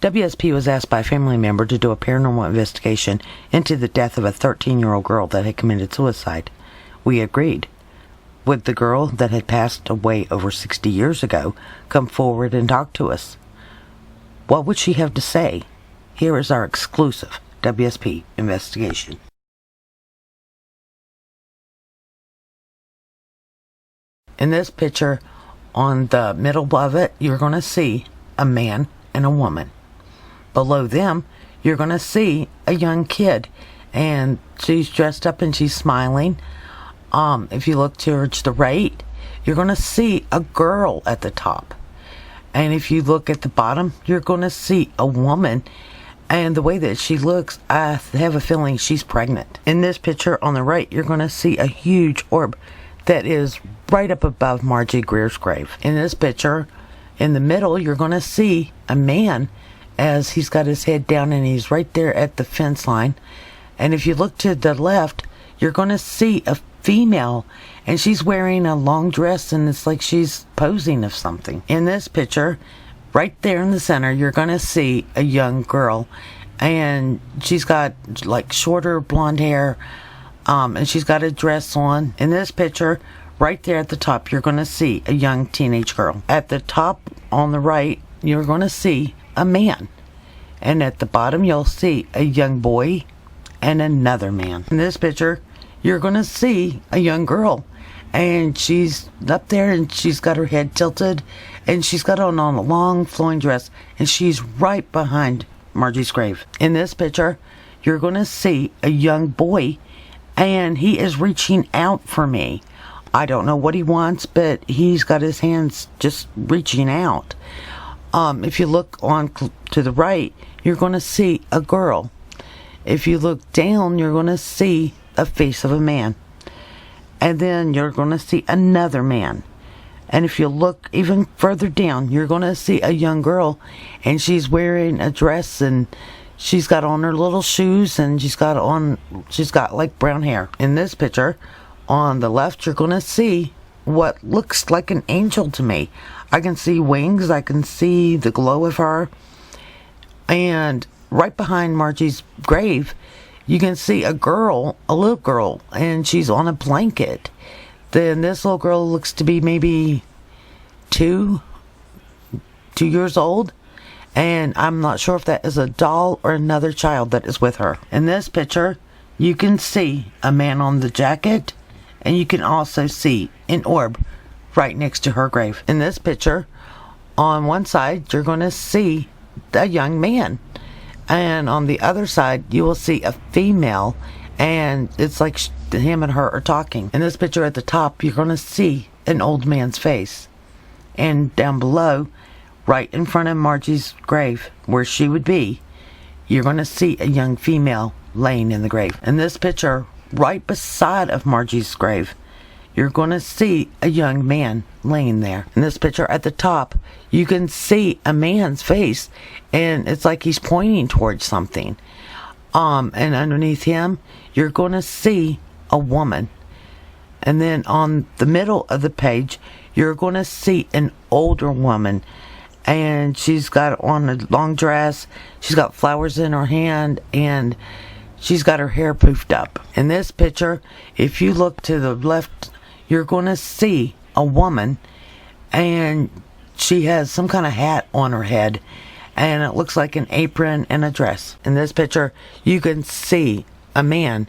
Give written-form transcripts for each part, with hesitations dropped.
WSP was asked by a family member to do a paranormal investigation into the death of a 13-year-old girl that had committed suicide. We agreed. Would the girl that had passed away over 60 years ago come forward and talk to us? What would she have to say? Here is our exclusive WSP investigation. In this picture, on the middle of it, you're going to see a man and a woman. Below them, you're going to see a young kid, and she's dressed up and she's smiling. If you look towards the right, you're going to see a girl at the top. And if you look at the bottom, you're going to see a woman. And the way that she looks, I have a feeling she's pregnant. In this picture on the right, you're going to see a huge orb that is right up above Margie Greer's grave. In this picture, in the middle, you're going to see a man as he's got his head down and he's right there at the fence line. And if you look to the left, you're going to see a female, and she's wearing a long dress, and it's like she's posing of something. In this picture, right there in the center, you're going to see a young girl, and she's got like shorter blonde hair, and she's got a dress on. In this picture, right there at the top, you're going to see a young teenage girl. At the top on the right, you're going to see a man, and at the bottom, you'll see a young boy and another man. In this picture, you're going to see a young girl, and she's up there and she's got her head tilted, and she's got on a long flowing dress, and she's right behind Margie's grave. In this picture, you're going to see a young boy, and he is reaching out for me. I don't know what he wants, but he's got his hands just reaching out. If you look on to the right, you're going to see a girl. If you look down, you're going to see a face of a man, and then you're going to see another man. And if you look even further down, you're going to see a young girl, and she's wearing a dress, and she's got on her little shoes, and she's got like brown hair. In this picture on the left, you're going to see what looks like an angel to me. I can see wings, I can see the glow of her, and right behind Margie's grave, you can see a little girl, and she's on a blanket. Then this little girl looks to be maybe 2 years old, and I'm not sure if that is a doll or another child that is with her. In this picture, you can see a man on the jacket, and you can also see an orb right next to her grave. In this picture, on one side, you're going to see a young man. And on the other side, you will see a female, and it's like him and her are talking. In this picture at the top, you're going to see an old man's face. And down below, right in front of Margie's grave, where she would be, you're going to see a young female laying in the grave. In this picture, right beside of Margie's grave, you're going to see a young man laying there. In this picture at the top, you can see a man's face, and it's like he's pointing towards something. And underneath him, you're going to see a woman. And then on the middle of the page, you're going to see an older woman, and she's got on a long dress, she's got flowers in her hand, and she's got her hair poofed up. In this picture, if you look to the left, you're going to see a woman, and she has some kind of hat on her head, and it looks like an apron and a dress. In this picture, you can see a man,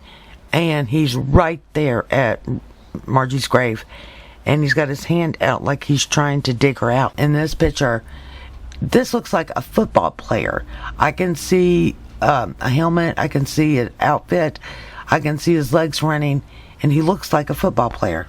and he's right there at Margie's grave, and he's got his hand out like he's trying to dig her out. In this picture, this looks like a football player. I can see a helmet, I can see an outfit, I can see his legs running, and he looks like a football player.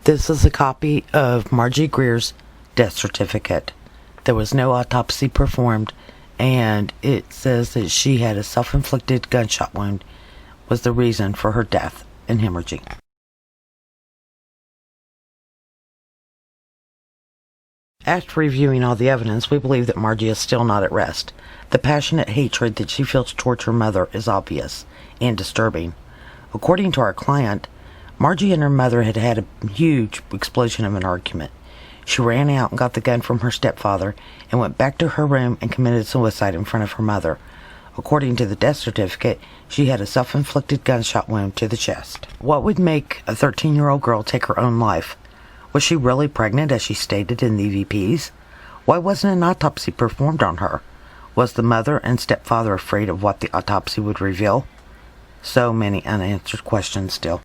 This is a copy of Margie Greer's death certificate. There was no autopsy performed, and it says that she had a self-inflicted gunshot wound was the reason for her death and hemorrhaging. After reviewing all the evidence, we believe that Margie is still not at rest. The passionate hatred that she feels towards her mother is obvious and disturbing. According to our client, Margie and her mother had had a huge explosion of an argument. She ran out and got the gun from her stepfather and went back to her room and committed suicide in front of her mother. According to the death certificate, she had a self-inflicted gunshot wound to the chest. What would make a 13-year-old girl take her own life? Was she really pregnant, as she stated in the EVPs? Why wasn't an autopsy performed on her? Was the mother and stepfather afraid of what the autopsy would reveal? So many unanswered questions still.